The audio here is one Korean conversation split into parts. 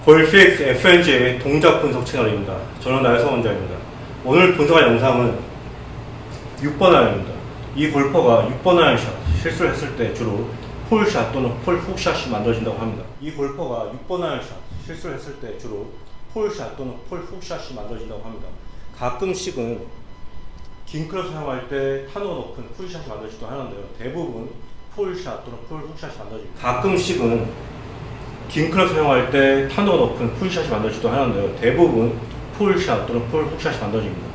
골픽스 FNG의 동작 분석 채널입니다. 저는 나혜성 원장입니다. 오늘 분석할 영상은 6번 아이언입니다. 이 골퍼가 6번 아이언샷 실수를 했을 때 주로 폴샷 또는 폴 훅샷이 만들어진다고 합니다. 이 골퍼가 6번 아이언샷 실수를 했을 때 주로 폴샷 또는 폴 훅샷이 만들어진다고 합니다. 가끔씩은 긴 클럽 사용할 때 탄도가 높은 풀샷이 만들어지기도 하는데요. 대부분 폴샷 또는 폴 훅샷이 만들어집니다. 가끔씩은 긴 클럽 사용할 때 탄도가 높은 풀샷이 만들어지기도 하는데요. 대부분 폴샷 또는 폴 훅샷이 만들어집니다.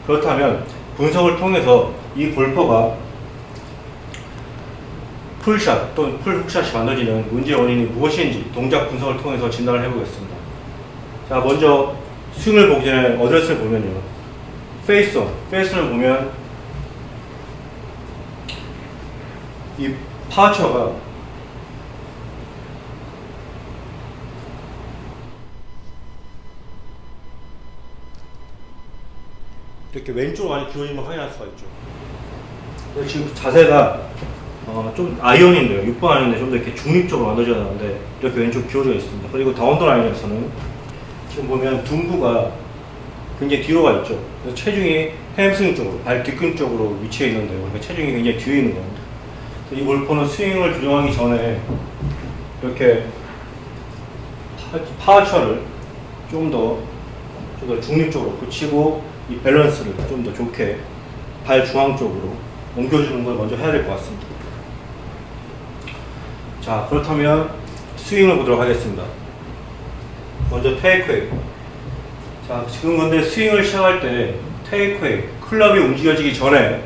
그렇다면 분석을 통해서 이 골퍼가 풀샷 또는 풀 훅샷이 만들어지는 문제의 원인이 무엇인지 동작 분석을 통해서 진단을 해보겠습니다. 자, 먼저 스윙을 보기 전에 어드레스를 보면요. 페이스를 보면 이 파처가 이렇게 왼쪽으로 많이 기울어진 걸 확인할 수가 있죠. 지금 자세가 좀 아이언인데요. 6번 아이언인데 좀 더 이렇게 중립적으로 만들어져야 하는데 이렇게 왼쪽 기울어져 있습니다. 그리고 다운더 아이언에서는 지금 보면 둔부가 굉장히 뒤로 가 있죠. 그래서 체중이 햄스트링 쪽으로, 발 뒤꿈 쪽으로 위치해 있는데요. 그러니까 체중이 굉장히 뒤에 있는 겁니다. 이 골퍼는 스윙을 조정하기 전에 이렇게 파워처를 좀 더 중립적으로 붙이고 이 밸런스를 좀 더 좋게 발 중앙 쪽으로 옮겨주는 걸 먼저 해야 될 것 같습니다. 자, 그렇다면 스윙을 보도록 하겠습니다. 먼저 테이크웨이. 자, 지금 근데 스윙을 시작할 때 테이크웨이, 클럽이 움직여지기 전에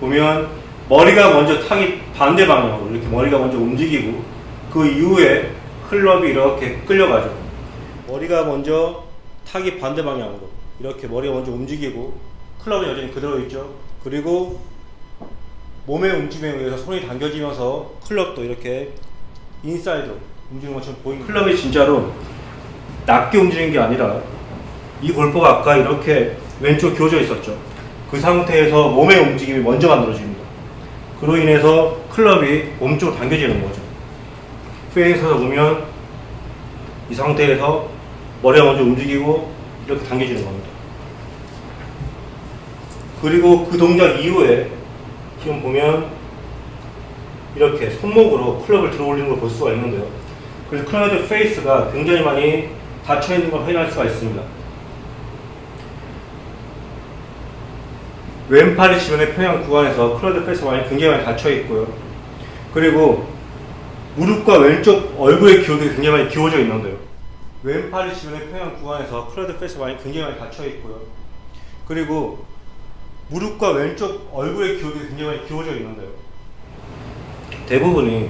보면 머리가 먼저 타기 반대 방향으로 이렇게 머리가 먼저 움직이고 그 이후에 클럽이 이렇게 끌려가죠. 머리가 먼저 타기 반대 방향으로 이렇게 머리가 먼저 움직이고 클럽은 여전히 그대로 있죠. 그리고 몸의 움직임에 의해서 손이 당겨지면서 클럽도 이렇게 인사이드로 움직이는 것처럼 보입니다. 클럽이 진짜로 낮게 움직이는 게 아니라 이 골퍼가 아까 이렇게 왼쪽 기울어져 있었죠. 그 상태에서 몸의 움직임이 먼저 만들어집니다. 그로 인해서 클럽이 몸쪽으로 당겨지는 거죠. 페이스에서 보면 이 상태에서 머리가 먼저 움직이고 이렇게 당겨지는 겁니다. 그리고 그 동작 이후에 지금 보면 이렇게 손목으로 클럽을 들어 올리는 걸 볼 수가 있는데요. 그래서 클럽의 페이스가 굉장히 많이 닫혀 있는 걸 확인할 수가 있습니다. 왼팔이 지면의 평양 구간에서 클럽의 페이스가 굉장히 많이 닫혀 있고요. 그리고 무릎과 왼쪽 얼굴의 기울기가 굉장히 많이 기울어져 있는데요. 왼팔이 지면의 평양 구간에서 클럽의 페이스가 굉장히 많이 닫혀 있고요. 그리고 무릎과 왼쪽 얼굴의 기울기가 굉장히 많이 기울어져 있는데요. 대부분이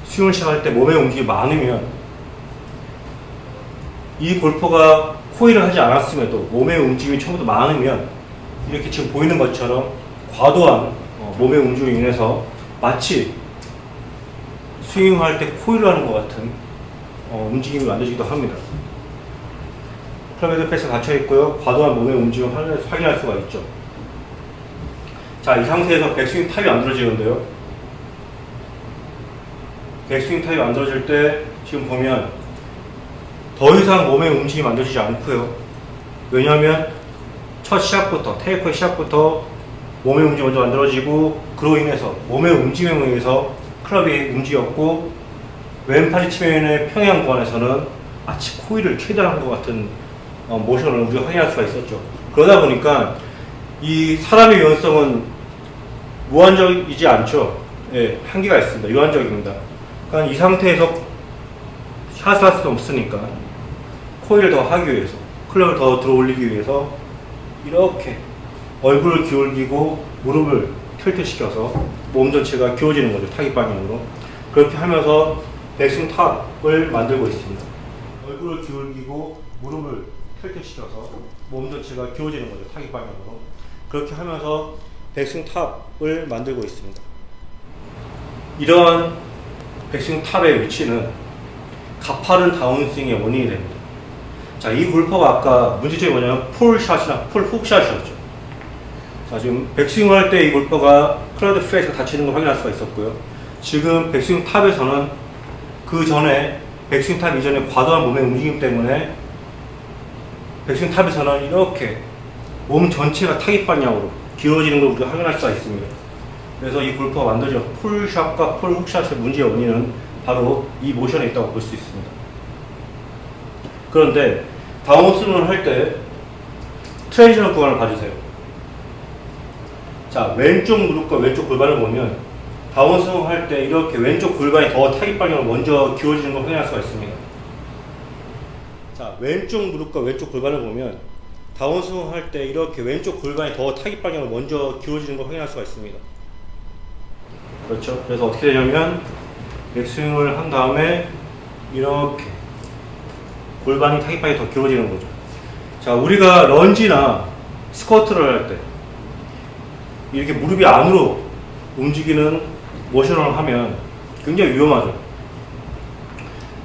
스윙을 시작할 때 몸의 움직임이 많으면 이 골퍼가 코일을 하지 않았음에도 몸의 움직임이 처음부터 많으면 이렇게 지금 보이는 것처럼 과도한 몸의 움직임으로 인해서 마치 스윙할 때 코일을 하는 것 같은 움직임이 만들어지기도 합니다. 클럽 헤드 페이스가 닫혀 있고요. 과도한 몸의 움직임을 확인할 수가 있죠. 자, 이 상태에서 백스윙 탑이 만들어지는데요. 백스윙 탑이 만들어질 때 지금 보면 더 이상 몸의 움직임이 만들어지지 않고요. 왜냐하면 첫 시작부터, 테이크의 시작부터 몸의 움직임이 먼저 만들어지고 그로 인해서 몸의 움직임에 의해서 클럽이 움직였고 왼팔이 치면의 평양 구간에서는 마치 코일을 최대한 한 것 같은 모션을 우리가 확인할 수가 있었죠. 그러다 보니까 이 사람의 유연성은 무한적이지 않죠. 예, 한계가 있습니다. 유한적입니다. 그러니까 이 상태에서 샷을 할 수 없으니까 코일을 더 하기 위해서, 클럽을 더 들어 올리기 위해서 이렇게 얼굴을 기울이고 무릎을 틸트시켜서 몸 전체가 기울어지는 거죠. 타깃 방향으로. 그렇게 하면서 백스윙 탑을 만들고 있습니다. 얼굴을 기울이고 무릎을 틸트시켜서 몸 전체가 기울어지는 거죠. 타깃 방향으로. 그렇게 하면서 백스윙 탑을 만들고 있습니다. 이러한 백스윙 탑의 위치는 가파른 다운스윙의 원인이 됩니다. 자, 이 골퍼가 아까 문제점이 뭐냐면 폴샷이나 폴 훅샷이었죠. 자, 지금 백스윙을 할 때 이 골퍼가 클럽 페이스가 닫히는 걸 확인할 수가 있었고요. 지금 백스윙 탑에서는 그 전에 백스윙 탑 이전에 과도한 몸의 움직임 때문에 백스윙 탑에서는 이렇게 몸 전체가 타깃 방향으로 기울어지는 걸 우리가 확인할 수가 있습니다. 그래서 이 골프가 만들어진 풀샷과 풀훅샷의 문제의 원인은 바로 이 모션에 있다고 볼 수 있습니다. 그런데 다운스윙을 할 때 트랜지션 구간을 봐주세요. 자, 왼쪽 무릎과 왼쪽 골반을 보면 다운스윙을 할 때 이렇게 왼쪽 골반이 더 타깃 방향으로 먼저 기울어지는 걸 확인할 수가 있습니다. 자, 왼쪽 무릎과 왼쪽 골반을 보면 다운스윙을 할 때 이렇게 왼쪽 골반이 더 타깃 방향으로 먼저 기울어지는 걸 확인할 수가 있습니다. 그렇죠. 그래서 어떻게 되냐면 백스윙을 한 다음에 이렇게 골반이 타깃 방향이 더 기울어지는 거죠. 자, 우리가 런지나 스쿼트를 할 때 이렇게 무릎이 안으로 움직이는 모션을 하면 굉장히 위험하죠.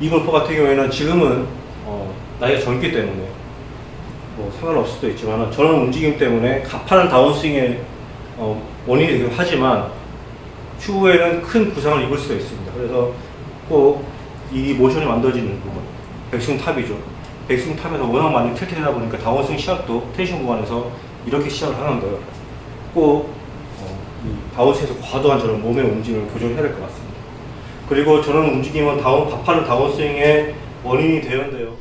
이 골퍼 같은 경우에는 지금은 나이가 젊기 때문에 뭐 상관없을 수도 있지만 저런 움직임 때문에 가파른 다운스윙의 원인이 되긴 하지만 추후에는 큰 부상을 입을 수도 있습니다. 그래서 꼭 이 모션이 만들어지는 부분, 백스윙 탑이죠. 백스윙 탑에서 워낙 많이 틸트되다 보니까 다운스윙 시작도 텐션 구간에서 이렇게 시작을 하는데요. 꼭 이 다운스윙에서 과도한 저런 몸의 움직임을 교정해야 될 것 같습니다. 그리고 저런 움직임은 가파른 다운스윙의 원인이 되는데요.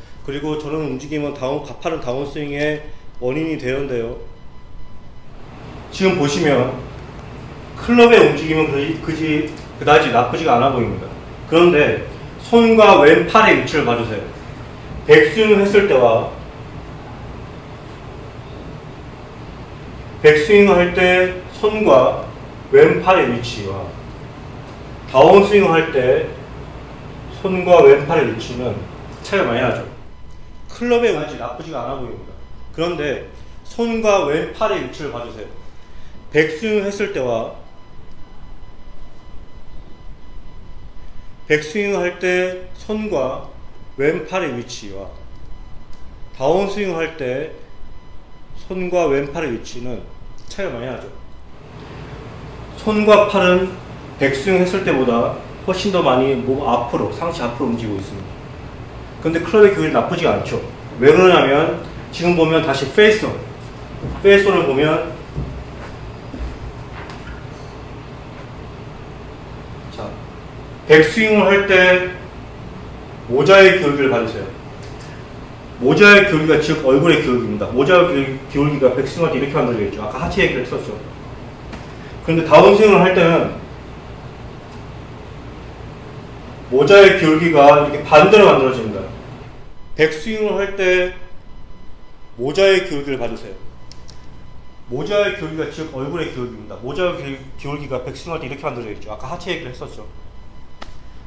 가파른 다운스윙의 원인이 되는데요. 지금 보시면 클럽의 움직임은 그다지 나쁘지가 않아 보입니다. 그런데 손과 왼팔의 위치를 봐주세요. 백스윙을 했을 때와 백스윙을 할 때 손과 왼팔의 위치와 다운스윙을 할 때 손과 왼팔의 위치는 차이가 많이 나죠. 클럽의 움직임이 나쁘지가 않아 보입니다. 그런데 손과 왼팔의 위치를 봐주세요. 백스윙을 했을 때와 백스윙을 할 때 손과 왼팔의 위치와 다운스윙을 할 때 손과 왼팔의 위치는 차이가 많이 나죠. 손과 팔은 백스윙 했을 때보다 훨씬 더 많이 몸 앞으로, 상체 앞으로 움직이고 있습니다. 근데 클럽의 기울이 나쁘지가 않죠. 왜 그러냐면 지금 보면 다시 페이스온을 보면 자, 백스윙을 할 때 모자의 기울기를 봐주세요. 모자의 기울기가 즉 얼굴의 기울기입니다. 모자의 기울기가 백스윙할 때 이렇게 만들어져 있죠. 아까 하체 얘기를 했었죠. 그런데 다운스윙을 할 때는 모자의 기울기가 이렇게 반대로 만들어집니다. 백스윙을 할 때 모자의 기울기를 봐주세요. 모자의 기울기가 즉 얼굴의 기울기입니다. 모자의 기울기가 백스윙할 때 이렇게 만들어져 있죠. 아까 하체 얘기를 했었죠.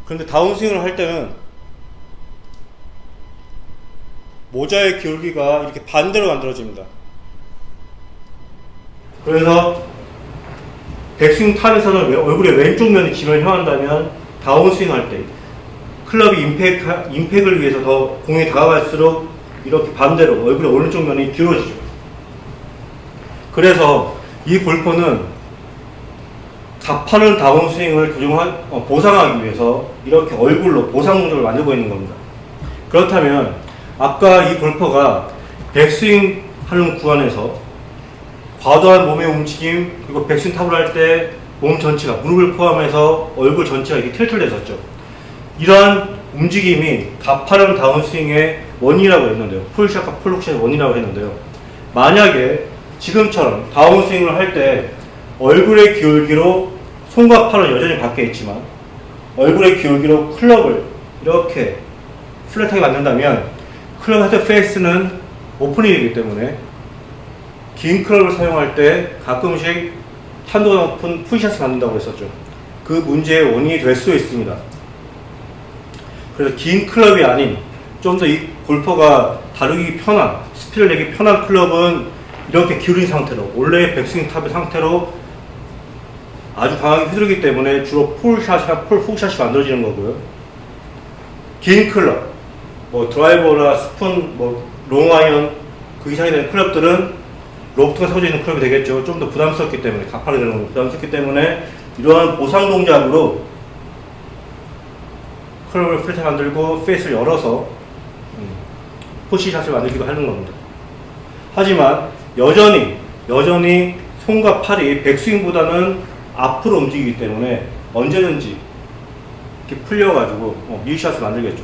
그런데 다운스윙을 할 때는 모자의 기울기가 이렇게 반대로 만들어집니다. 그래서 백스윙 탑에서는 얼굴의 왼쪽 면이 진을 향한다면 다운스윙 할 때 클럽이 임팩을 위해서 더 공에 다가갈수록 이렇게 반대로 얼굴의 오른쪽 면이 기울어지죠. 그래서 이 골퍼는 가파른 다운스윙을 보상하기 위해서 이렇게 얼굴로 보상 동작을 만들고 있는 겁니다. 그렇다면 아까 이 골퍼가 백스윙 하는 구간에서 과도한 몸의 움직임 그리고 백스윙 탑을 할 때 몸 전체가 무릎을 포함해서 얼굴 전체가 이렇게 틸트됐었죠. 이러한 움직임이 가파른 다운스윙의 원인이라고 했는데요. 풀샷과 풀훅샷의 원인이라고 했는데요. 만약에 지금처럼 다운스윙을 할 때 얼굴의 기울기로 손과 팔은 여전히 밖에 있지만 얼굴의 기울기로 클럽을 이렇게 플랫하게 만든다면 클럽 헤드 페이스는 오픈이기 때문에 긴 클럽을 사용할 때 가끔씩 탄도가 높은 푸시샷을 만든다고 했었죠. 그 문제의 원인이 될 수 있습니다. 그래서 긴 클럽이 아닌 좀 더 이 골퍼가 다루기 편한, 스피드를 내기 편한 클럽은 이렇게 기울인 상태로 원래의 백스윙 탑의 상태로 아주 강하게 휘두르기 때문에 주로 풀샷이나 풀훅샷이 만들어지는 거고요. 긴 클럽, 뭐 드라이버나 스푼, 뭐 롱아이언 그 이상이 되는 클럽들은 로프트가 서져 있는 클럽이 되겠죠. 좀 더 부담스럽기 때문에, 가파르게 되는 거 부담스럽기 때문에 이러한 보상 동작으로 클럽을 플랫하게 만들고 페이스를 열어서 푸시샷을 만들기도 하는 겁니다. 하지만 여전히 손과 팔이 백스윙보다는 앞으로 움직이기 때문에 언제든지 이렇게 풀려가지고 미스샷을 만들겠죠.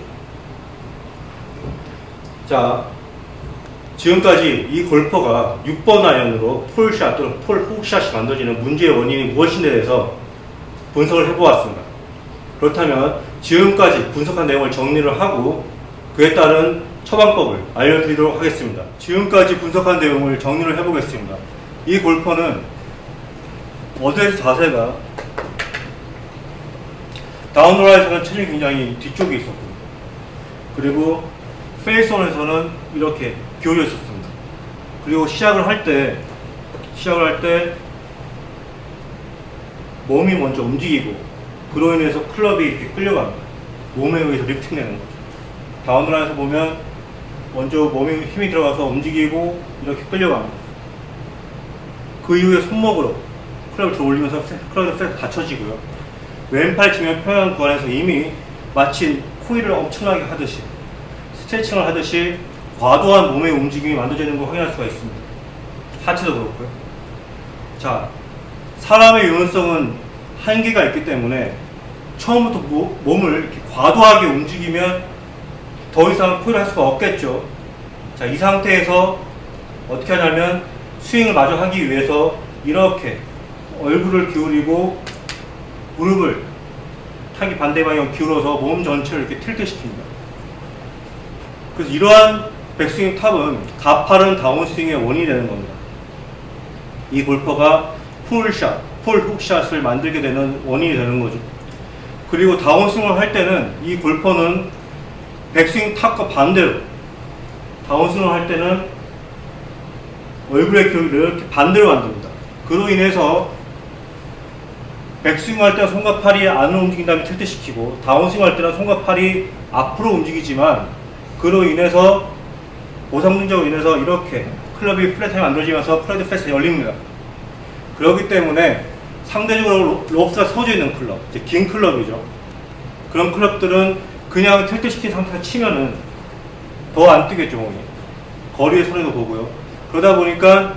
자, 지금까지 이 골퍼가 6번 아이언으로 폴샷 또는 폴훅샷이 만들어지는 문제의 원인이 무엇인지에 대해서 분석을 해보았습니다. 그렇다면 지금까지 분석한 내용을 정리를 하고 그에 따른 처방법을 알려드리도록 하겠습니다. 지금까지 분석한 내용을 정리를 해보겠습니다. 이 골퍼는 어드레스 자세가 다운드라이에서는 체중이 굉장히 뒤쪽에 있었고, 그리고 페이스온에서는 이렇게 기울여 있었습니다. 그리고 시작을 할 때 몸이 먼저 움직이고 그로 인해서 클럽이 이렇게 끌려갑니다. 몸에 의해서 리프팅되는 거죠. 다운드라인에서 보면 먼저 몸에 힘이 들어가서 움직이고 이렇게 끌려갑니다. 그 이후에 손목으로 클럽을 들어 올리면서 클럽이 딱 받쳐지고요. 왼팔 지면 평행 구간에서 이미 마치 코일을 엄청나게 하듯이 스트레칭을 하듯이 과도한 몸의 움직임이 만들어지는 걸 확인할 수가 있습니다. 하체도 그렇고요. 자, 사람의 유연성은 한계가 있기 때문에 처음부터 몸을 이렇게 과도하게 움직이면 더 이상 코일을 할 수가 없겠죠. 자, 이 상태에서 어떻게 하냐면 스윙을 마저 하기 위해서 이렇게 얼굴을 기울이고 무릎을 타기 반대 방향 기울어서 몸 전체를 이렇게 틸트 시킵니다. 그래서 이러한 백스윙 탑은 가파른 다운스윙의 원인이 되는 겁니다. 이 골퍼가 풀샷, 풀훅샷을 만들게 되는 원인이 되는 거죠. 그리고 다운스윙을 할 때는 이 골퍼는 백스윙 탑과 반대로 다운스윙을 할 때는 얼굴의 기울기를 이렇게 반대로 만듭니다. 그로 인해서 백스윙 할 때는 손과 팔이 안으로 움직인 다음에 틸트시키고 다운스윙 할 때는 손과 팔이 앞으로 움직이지만 그로 인해서 보상동작으로 인해서 이렇게 클럽이 플랫하게 만들어지면서 플레이드 페이스가 열립니다. 그렇기 때문에 상대적으로 롭스가 서져 있는 클럽, 이제 긴 클럽이죠. 그런 클럽들은 그냥 틸트시킨 상태에서 치면은 더 안 뜨겠죠, 몸이. 거리의 손해도 보고요. 그러다 보니까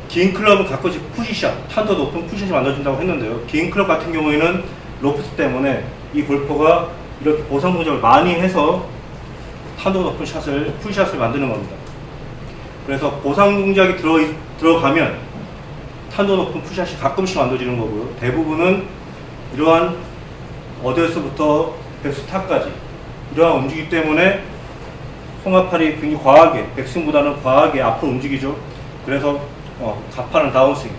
긴 클럽은 가끔씩 푸시샷, 탄도 높은 푸시샷이 만들어진다고 했는데요. 긴 클럽 같은 경우에는 로프트 때문에 이 골퍼가 이렇게 보상 동작을 많이 해서 탄도 높은 푸시샷을 만드는 겁니다. 그래서 보상 동작이 들어가면 탄도 높은 푸시샷이 가끔씩 만들어지는 거고요. 대부분은 이러한 어드레스부터 백스탑까지 이러한 움직이기 때문에 손과 팔이 굉장히 과하게, 백스윙보다는 과하게 앞으로 움직이죠. 그래서 가파른 다운스윙,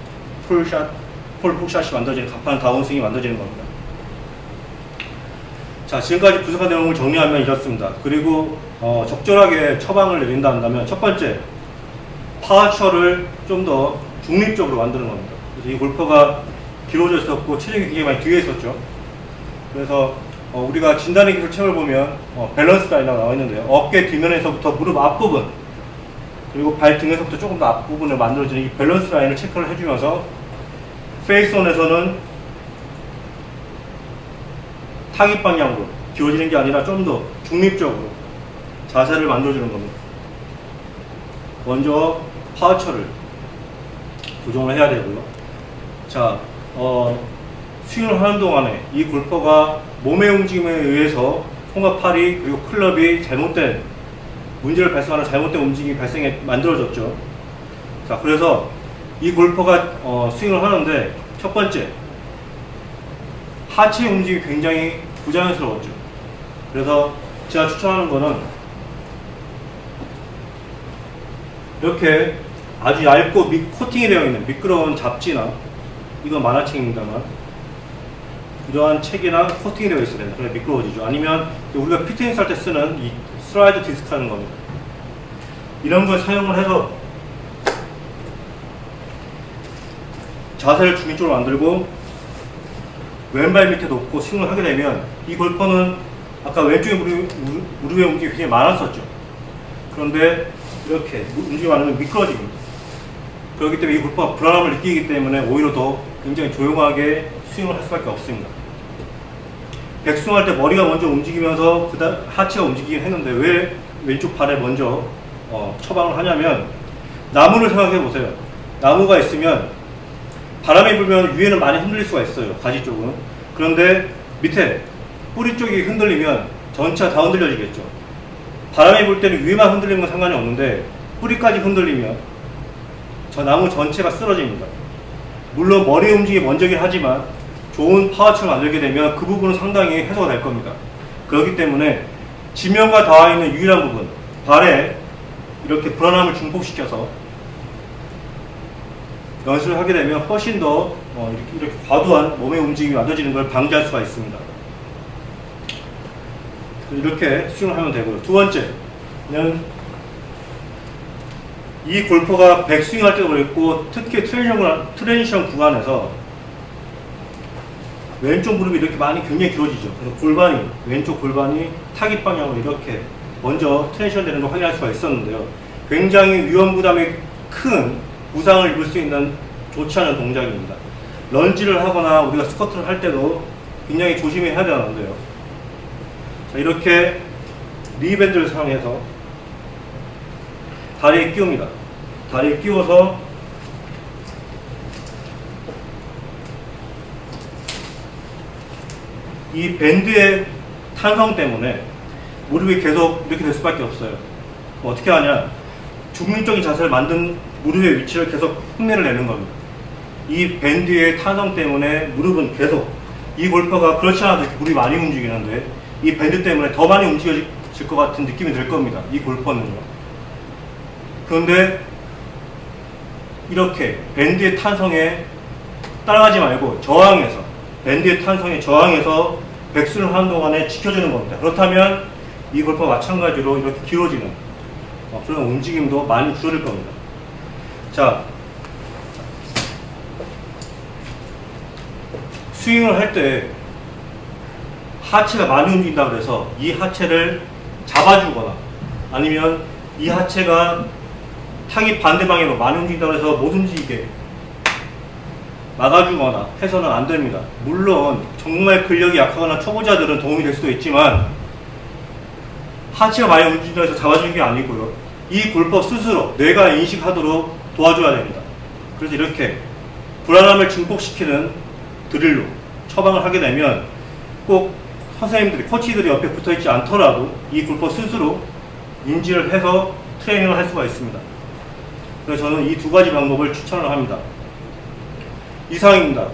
풀훅샷이 만들어지는 가파른 다운스윙이 만들어지는 겁니다. 자, 지금까지 분석한 내용을 정리하면 이렇습니다. 그리고 적절하게 처방을 내린다 한다면 첫 번째, 파워처를 좀 더 중립적으로 만드는 겁니다. 그래서 이 골퍼가 길어져 있었고 체중이 굉장히 많이 뒤에 있었죠. 그래서 우리가 진단의 기술 책을 보면 밸런스 라인이라고 나와 있는데요. 어깨 뒷면에서부터 무릎 앞부분 그리고 발등에서부터 조금 더 앞부분을 만들어지는 이 밸런스 라인을 체크를 해주면서 페이스온에서는 타깃 방향으로 기울어지는 게 아니라 좀 더 중립적으로 자세를 만들어주는 겁니다. 먼저 파워처를 고정을 해야 되고요. 자, 스윙을 하는 동안에 이 골퍼가 몸의 움직임에 의해서 손과 팔이 그리고 클럽이 잘못된 문제를 발생하는 잘못된 움직임이 만들어졌죠. 자, 그래서 이 골퍼가 스윙을 하는데 첫 번째, 하체 움직임이 굉장히 부자연스러웠죠. 그래서 제가 추천하는 거는 이렇게 아주 얇고 코팅이 되어 있는 미끄러운 잡지나, 이건 만화책입니다만 이러한 책이나 코팅이 되어 있어야 됩니다. 그래 미끄러워지죠. 아니면 우리가 피트니스 할 때 쓰는 이 슬라이드 디스크 하는 겁니다. 이런 걸 사용을 해서 자세를 중립적으로 만들고 왼발 밑에 놓고 스윙을 하게 되면 이 골퍼는 아까 왼쪽에 무릎의 움직임이 굉장히 많았었죠. 그런데 이렇게 움직임이 많으면 미끄러집니다. 그렇기 때문에 이 골퍼가 불안함을 느끼기 때문에 오히려 더 굉장히 조용하게 스윙을 할 수밖에 없습니다. 백스윙할 때 머리가 먼저 움직이면서 그다음 하체가 움직이긴 했는데 왜 왼쪽 발에 먼저 처방을 하냐면, 나무를 생각해 보세요. 나무가 있으면 바람이 불면 위에는 많이 흔들릴 수가 있어요, 가지 쪽은. 그런데 밑에 뿌리 쪽이 흔들리면 전체가 다 흔들려지겠죠. 바람이 불 때는 위에만 흔들리는 건 상관이 없는데 뿌리까지 흔들리면 저 나무 전체가 쓰러집니다. 물론 머리 움직임이 먼저긴 하지만 좋은 파워층을 만들게 되면 그 부분은 상당히 해소가 될 겁니다. 그렇기 때문에 지면과 닿아 있는 유일한 부분, 발에 이렇게 불안함을 증폭시켜서 연습을 하게 되면 훨씬 더 이렇게 과도한 몸의 움직임이 만들어지는 걸 방지할 수가 있습니다. 이렇게 스윙을 하면 되고요. 두 번째는 이 골퍼가 백스윙 할 때도 그랬고 특히 트랜지션 구간에서 왼쪽 무릎이 이렇게 많이 굉장히 길어지죠. 그래서 왼쪽 골반이 타깃 방향으로 이렇게 먼저 트랜지션 되는 걸 확인할 수가 있었는데요. 굉장히 위험 부담이 큰 부상을 입을 수 있는 좋지 않은 동작입니다. 런지를 하거나 우리가 스쿼트를 할 때도 굉장히 조심해야 되는데요. 자, 이렇게 리밴드를 사용해서 다리에 끼웁니다. 다리에 끼워서 이 밴드의 탄성 때문에 무릎이 계속 이렇게 될 수밖에 없어요. 어떻게 하냐? 중립적인 자세를 만든 무릎의 위치를 계속 흉내를 내는 겁니다. 이 밴드의 탄성 때문에 무릎은 계속, 이 골퍼가 그렇지 않아도 이렇게 무릎이 많이 움직이는데 이 밴드 때문에 더 많이 움직여질 것 같은 느낌이 들 겁니다. 이 골퍼는요. 그런데 이렇게 밴드의 탄성에 따라가지 말고 저항해서, 밴드의 탄성에 저항해서 백스윙을 하는 동안에 지켜주는 겁니다. 그렇다면 이 골퍼와 마찬가지로 이렇게 길어지는 그런 움직임도 많이 줄어들 겁니다. 자, 스윙을 할 때 하체가 많이 움직인다 그래서 이 하체를 잡아주거나 아니면 이 하체가 타깃 반대 방향으로 많이 움직인다 그래서 못 움직이게 막아주거나 해서는 안 됩니다. 물론 정말 근력이 약하거나 초보자들은 도움이 될 수도 있지만 하체가 많이 움직인다 해서 잡아주는 게 아니고요. 이 골퍼 스스로 뇌가 인식하도록 도와줘야 됩니다. 그래서 이렇게 불안함을 증폭시키는 드릴로 처방을 하게 되면 꼭 선생님들이, 코치들이 옆에 붙어있지 않더라도 이 골퍼 스스로 인지를 해서 트레이닝을 할 수가 있습니다. 그래서 저는 이 두 가지 방법을 추천을 합니다. 이상입니다.